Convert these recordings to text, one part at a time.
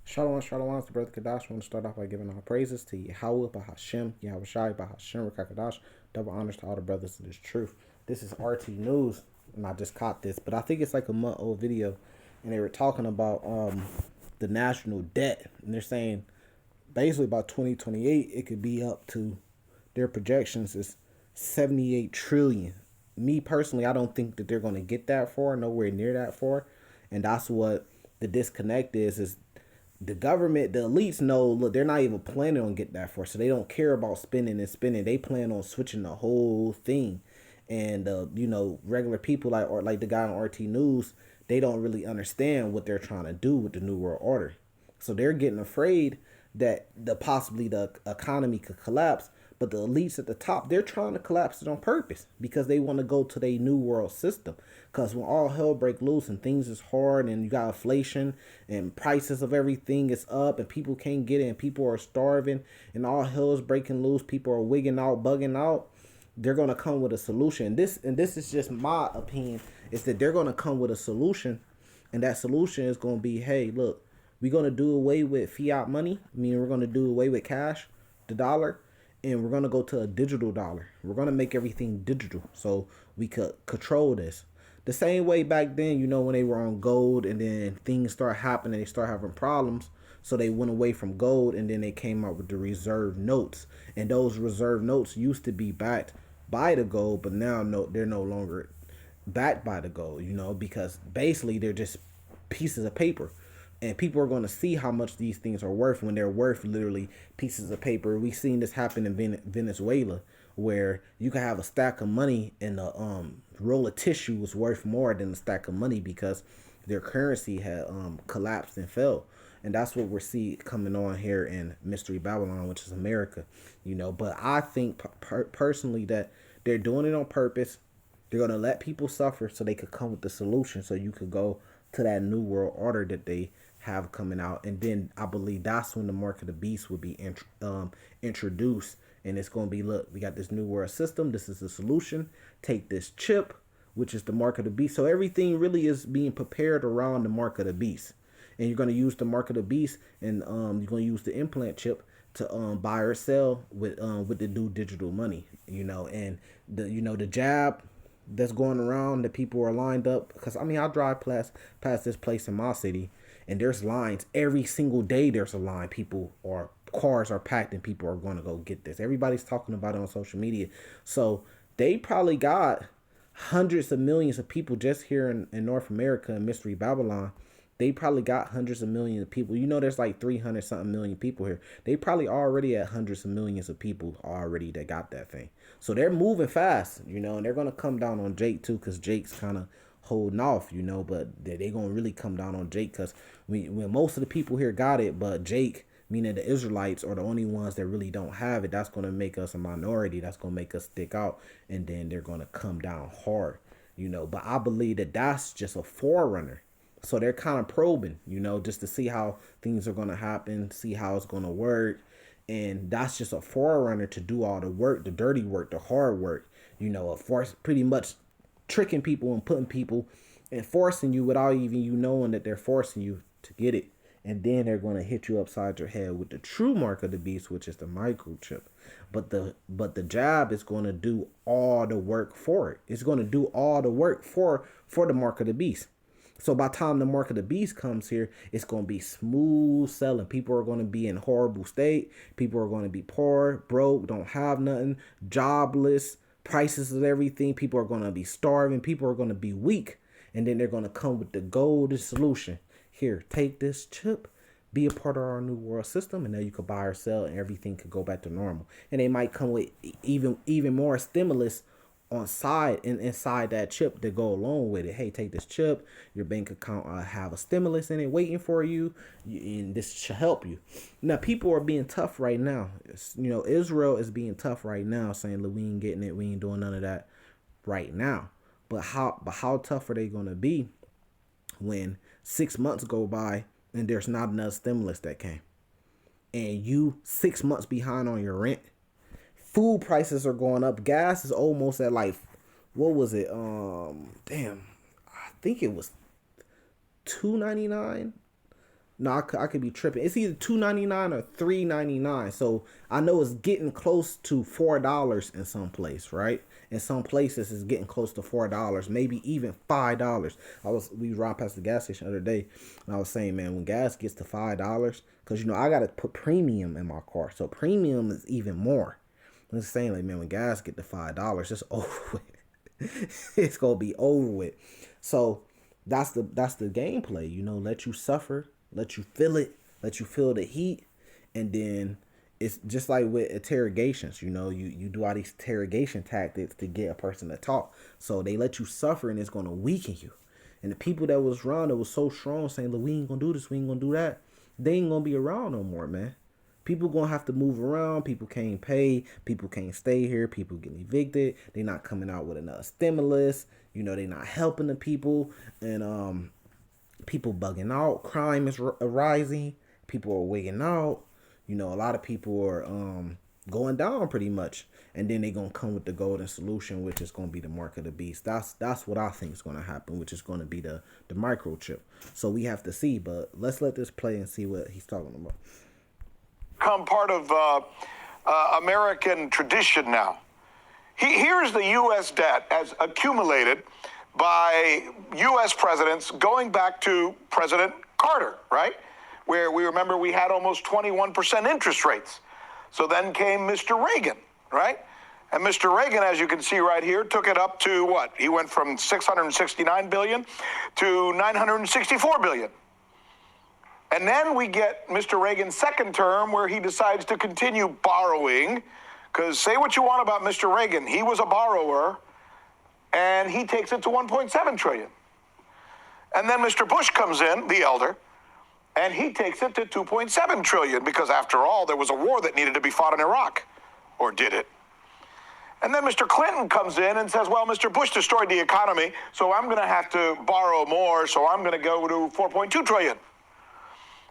Shalom, shalom, it's the brother Kadash. I want to start off by giving all praises to Yahweh, Bahashem, Yahweh Shai, Bahashem, Rakakadash. Double honors to all the brothers of this truth. This is RT News, and I just caught this, but I think it's like a month old video, and they were talking about the national debt, and they're saying basically by 2028 it could be up to their projections is 78 trillion. Me personally, I don't think that they're going to get that far, nowhere near that far, and that's what the disconnect is the government, the elites know, look, they're not even planning on getting that far. So they don't care about spending and spending. They plan on switching the whole thing. And regular people like the guy on RT News, they don't really understand what they're trying to do with the New World Order. So they're getting afraid that possibly the economy could collapse. But the elites at the top, they're trying to collapse it on purpose because they want to go to their new world system. Because when all hell break loose and things is hard and you got inflation and prices of everything is up and people can't get it and people are starving and all hell is breaking loose, people are wigging out, bugging out, they're gonna come with a solution. This is just my opinion, is that they're gonna come with a solution, and that solution is gonna be, hey, look, we're gonna do away with fiat money. I mean, we're gonna do away with cash, the dollar, and we're gonna go to a digital dollar. We're gonna make everything digital so we could control this. The same way back then, when they were on gold and then things start happening, they start having problems. So they went away from gold and then they came out with the reserve notes. And those reserve notes used to be backed by the gold, but now no, they're no longer backed by the gold, because basically they're just pieces of paper. And people are going to see how much these things are worth when they're worth literally pieces of paper. We've seen this happen in Venezuela, where you can have a stack of money and a roll of tissue was worth more than a stack of money because their currency had collapsed and fell. And that's what we're seeing coming on here in Mystery Babylon, which is America, But I think personally that they're doing it on purpose. They're going to let people suffer so they could come with the solution so you could go to that new world order that they have coming out. And then I believe that's when the mark of the beast will be introduced. And it's going to be, look, we got this new world system. This is the solution. Take this chip, which is the mark of the beast. So everything really is being prepared around the mark of the beast. And you're going to use the mark of the beast, and you're going to use the implant chip to buy or sell with the new digital money, and the jab that's going around that people are lined up. Because I mean, I drive past this place in my city, and there's lines every single day. There's a line. People or cars are packed, and people are going to go get this. Everybody's talking about it on social media, so they probably got hundreds of millions of people just here in North America in Mystery Babylon. They probably got hundreds of millions of people. There's like 300 something million people here. They probably already at hundreds of millions of people already that got that thing. So they're moving fast, and they're going to come down on Jake too, because Jake's kind of holding off, but they're going to really come down on Jake because when most of the people here got it, but Jake, meaning the Israelites, are the only ones that really don't have it. That's going to make us a minority. That's going to make us stick out, and then they're going to come down hard, But I believe that that's just a forerunner. So they're kind of probing, just to see how things are going to happen, see how it's going to work. And that's just a forerunner to do all the work, the dirty work, the hard work, force pretty much tricking people and putting people and forcing you without even you knowing that they're forcing you to get it. And then they're going to hit you upside your head with the true mark of the beast, which is the microchip. But the jab is going to do all the work for it. It's going to do all the work for the mark of the beast. So by the time the mark of the beast comes here, it's going to be smooth selling. People are going to be in horrible state. People are going to be poor, broke, don't have nothing, jobless, prices of everything. People are going to be starving. People are going to be weak. And then they're going to come with the golden solution. Here, take this chip, be a part of our new world system, and now you could buy or sell and everything could go back to normal. And they might come with even more stimulus inside that chip to go along with it. Hey, take this chip. Your bank account have a stimulus in it waiting for you, and this should help you. Now, people are being tough right now. Israel is being tough right now, saying, "Look, we ain't getting it. We ain't doing none of that right now." But how tough are they gonna be when 6 months go by and there's not enough stimulus that came, and you 6 months behind on your rent? Food prices are going up. Gas is almost at like, what was it? Damn, I think it was $2.99 No, I could be tripping. It's either 2.99 or 3.99. So I know it's getting close to $4 in some place, right? In some places, it's getting close to $4, maybe even $5. We ran past the gas station the other day, and I was saying, man, when gas gets to $5, because I gotta put premium in my car, so premium is even more. I'm just saying, like, man, when gas get to $5, it's over with. It's gonna be over with. So that's the gameplay. Let you suffer, let you feel it, let you feel the heat, and then it's just like with interrogations. You do all these interrogation tactics to get a person to talk. So they let you suffer, and it's gonna weaken you. And the people that was around that was so strong, saying, "Look, we ain't gonna do this, we ain't gonna do that," they ain't gonna be around no more, man. People gonna have to move around. People can't pay. People can't stay here. People getting evicted. They not coming out with enough stimulus. They not helping the people, and people bugging out. Crime is rising. People are wigging out. A lot of people are going down pretty much, and then they gonna come with the golden solution, which is gonna be the mark of the beast. That's what I think is gonna happen, which is gonna be the microchip. So we have to see, but let's let this play and see what he's talking about. Become part of American tradition now. Here's the U.S. debt as accumulated by U.S. presidents going back to President Carter, right? Where we remember we had almost 21% interest rates. So then came Mr. Reagan, right? And Mr. Reagan, as you can see right here, took it up to what? He went from $669 billion to $964 billion. And then we get Mr. Reagan's second term where he decides to continue borrowing, because say what you want about Mr. Reagan, he was a borrower, and he takes it to 1.7 trillion. And then Mr. Bush comes in, the elder, and he takes it to 2.7 trillion, because after all, there was a war that needed to be fought in Iraq. Or did it? And then Mr. Clinton comes in and says, well, Mr. Bush destroyed the economy, so I'm going to have to borrow more, so I'm going to go to 4.2 trillion.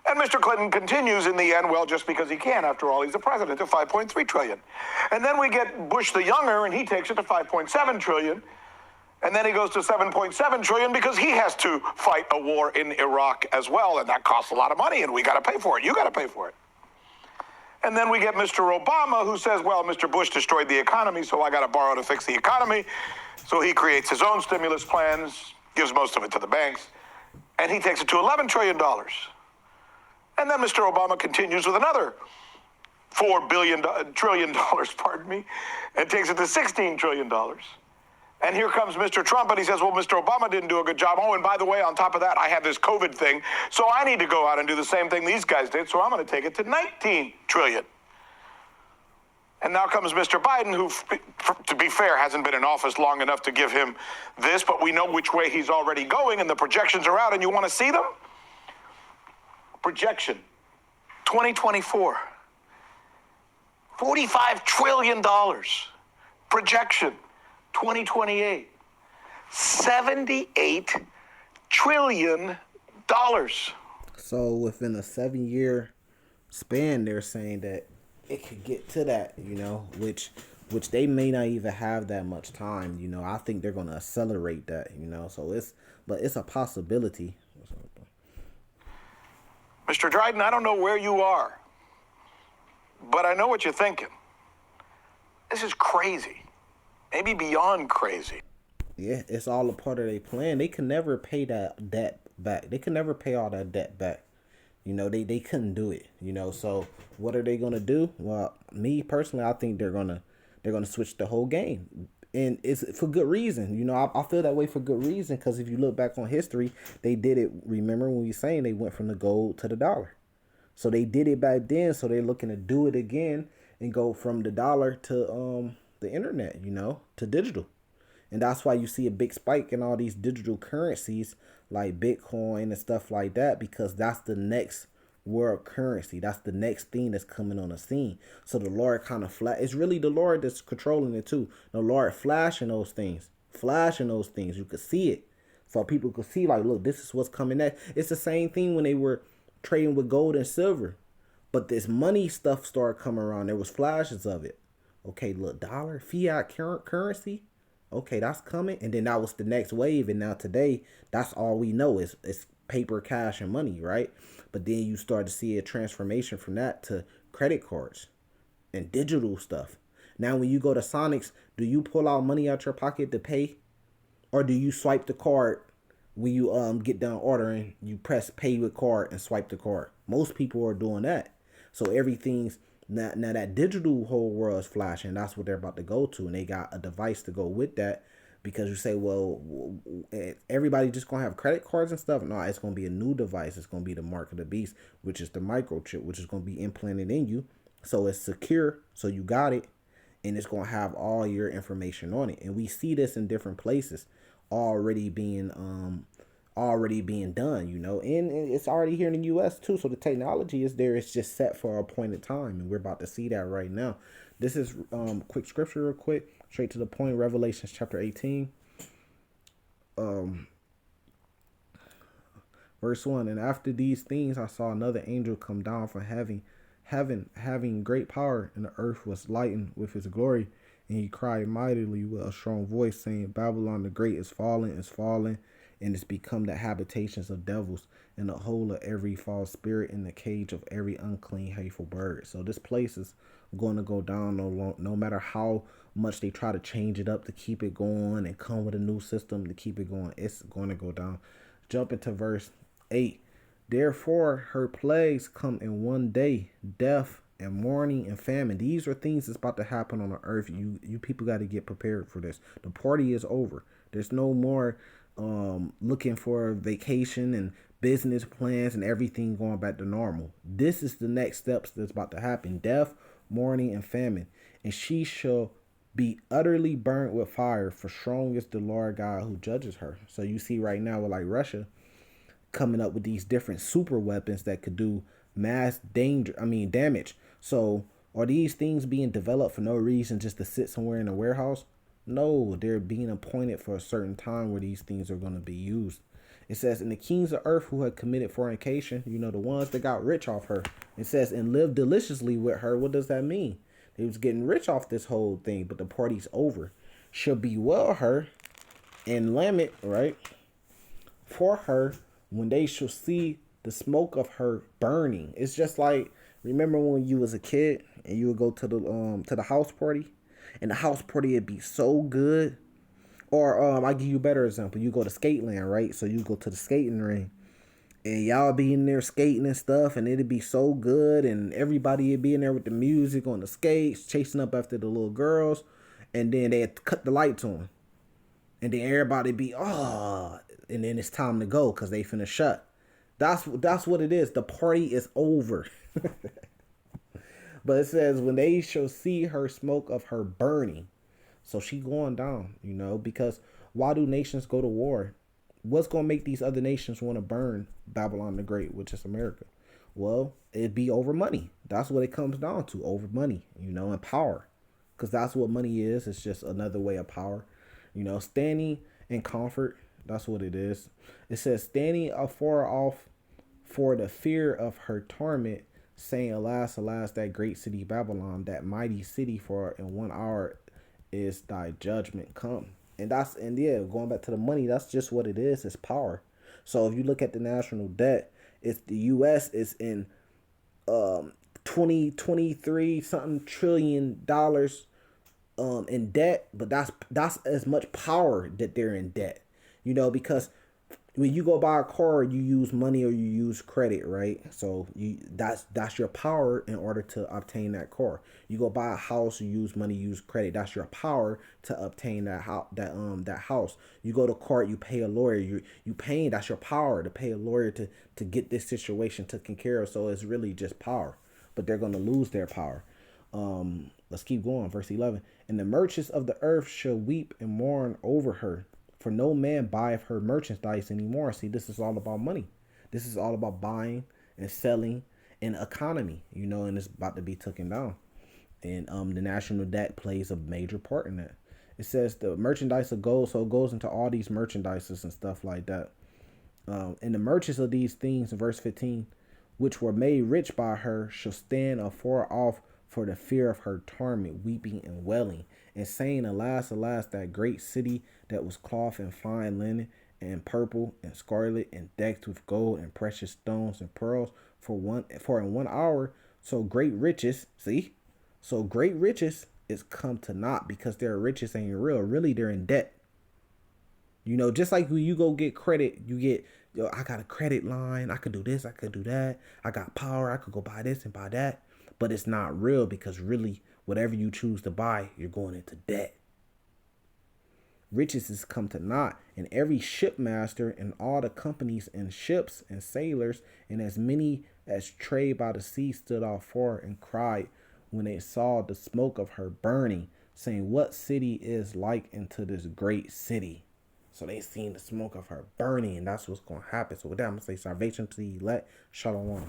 And Mr. Clinton continues in the end, well, just because he can. After all, he's the president, to 5.3 trillion. And then we get Bush the younger, and he takes it to 5.7 trillion. And then he goes to 7.7 trillion because he has to fight a war in Iraq as well. And that costs a lot of money, and we got to pay for it. You got to pay for it. And then we get Mr. Obama, who says, well, Mr. Bush destroyed the economy, so I got to borrow to fix the economy. So he creates his own stimulus plans, gives most of it to the banks, and he takes it to $11 trillion. And then Mr. Obama continues with another $4 trillion, pardon me, and takes it to $16 trillion. And here comes Mr. Trump, and he says, well, Mr. Obama didn't do a good job. Oh, and by the way, on top of that, I have this COVID thing, so I need to go out and do the same thing these guys did, so I'm going to take it to 19 trillion. And now comes Mr. Biden, who, to be fair, hasn't been in office long enough to give him this, but we know which way he's already going, and the projections are out, and you want to see them? Projection, 2024, $45 trillion. Projection, 2028, $78 trillion. So within a 7-year span, they're saying that it could get to that, which they may not even have that much time. I think they're going to accelerate that, so it's a possibility. Mr. Dryden, I don't know where you are, but I know what you're thinking. This is crazy. Maybe beyond crazy. Yeah, it's all a part of their plan. They can never pay that debt back. They can never pay all that debt back. They couldn't do it. So what are they gonna do? Well, me personally, I think they're gonna switch the whole game, and it's for good reason. I feel that way for good reason, because if you look back on history, they did it. Remember when we were saying they went from the gold to the dollar, so they did it back then. So they're looking to do it again and go from the dollar to the internet, to digital. And that's why you see a big spike in all these digital currencies like Bitcoin and stuff like that, because that's the next world currency. That's the next thing that's coming on the scene. So the Lord kind of it's really the Lord that's controlling it too. The Lord flashing those things. You could see it. So people could see, like, look, this is what's coming next. It's the same thing when they were trading with gold and silver. But this money stuff started coming around. There was flashes of it. Okay, look, dollar, fiat currency. Okay, that's coming. And then that was the next wave. And now today, that's all we know is paper, cash, and money, right? But then you start to see a transformation from that to credit cards and digital stuff. Now, when you go to Sonics, do you pull out money out your pocket to pay, or do you swipe the card when you get done ordering? You press pay with card and swipe the card. Most people are doing that. So everything's now that digital whole world is flashing. That's what they're about to go to, and they got a device to go with that. Because you say, well, everybody just gonna have credit cards and stuff. No, it's gonna be a new device. It's gonna be the mark of the beast, which is the microchip, which is gonna be implanted in you, so it's secure. So you got it, and it's gonna have all your information on it. And we see this in different places already being done, and it's already here in the US too. So the technology is there. It's just set for a appointed time, and we're about to see that right now. This is quick scripture real quick, straight to the point. Revelations chapter 18, verse 1. And after these things I saw another angel come down from heaven having great power, and the earth was lightened with his glory. And he cried mightily with a strong voice, saying, Babylon the great is fallen, and it's become the habitations of devils, and the hole of every false spirit, in the cage of every unclean, hateful bird. So this place is going to go down no matter how much they try to change it up to keep it going and come with a new system to keep it going. It's going to go down. Jump into verse 8. Therefore her plagues come in one day, death and mourning and famine. These are things that's about to happen on the earth. You people got to get prepared for this. The party is over. There's no more looking for vacation and business plans and everything going back to normal. This is the next steps that's about to happen. Death, mourning, and famine. And she shall be utterly burnt with fire, for strong is the Lord God who judges her. So you see right now with like Russia coming up with these different super weapons that could do mass damage. So are these things being developed for no reason, just to sit somewhere in a warehouse? No, they're being appointed for a certain time where these things are going to be used. It says, in the kings of earth who had committed fornication, the ones that got rich off her. It says, and lived deliciously with her. What does that mean? They was getting rich off this whole thing, but the party's over. Shall bewail her and lament, right, for her when they shall see the smoke of her burning. It's just like, remember when you was a kid and you would go to the house party, and the house party would be so good. Or I'll give you a better example. You go to Skateland, right? So you go to the skating ring, and y'all be in there skating and stuff, and it'd be so good, and everybody would be in there with the music on the skates, chasing up after the little girls, and then they'd cut the lights on, and then everybody be and then it's time to go because they finna shut. That's what it is. The party is over. But it says, when they shall see her smoke of her burning. So she going down, because why do nations go to war? What's going to make these other nations want to burn Babylon the Great, which is America? Well, it'd be over money. That's what it comes down to, over money, and power. Because that's what money is. It's just another way of power. Standing in comfort, that's what it is. It says, standing afar off for the fear of her torment, saying, alas, alas, that great city Babylon, that mighty city, for in 1 hour is thy judgment come. And going back to the money, that's just what it is. It's power. So if you look at the national debt, it's the US is in 23 something $trillion in debt, but that's as much power that they're in debt. Because when you go buy a car, you use money or you use credit, right? So that's your power in order to obtain that car. You go buy a house, you use money, you use credit. That's your power to obtain that house. You go to court, you pay a lawyer. You paying. That's your power to pay a lawyer to get this situation taken care of. So it's really just power, but they're gonna lose their power. Let's keep going. Verse 11. And the merchants of the earth shall weep and mourn over her, for no man buyeth her merchandise anymore. See, this is all about money. This is all about buying and selling and economy, and it's about to be taken down. And the national debt plays a major part in that. It says the merchandise of gold, so it goes into all these merchandises and stuff like that. And the merchants of these things, in verse 15, which were made rich by her, shall stand afar off for the fear of her torment, weeping and wailing, and saying, alas, alas, that great city that was clothed in fine linen and purple and scarlet and decked with gold and precious stones and pearls for in 1 hour. So great riches, see? So great riches is come to naught because their riches ain't real. Really, they're in debt. You know, just like when you go get credit, you get, yo, I got a credit line. I could do this. I could do that. I got power. I could go buy this and buy that. But it's not real because really, whatever you choose to buy, you're going into debt. Riches has come to naught, and every shipmaster and all the companies and ships and sailors and as many as trade by the sea stood off for her and cried when they saw the smoke of her burning, saying, what city is like unto this great city? So they seen the smoke of her burning, and that's what's going to happen. So with that, I'm going to say salvation to the elect. Shalom.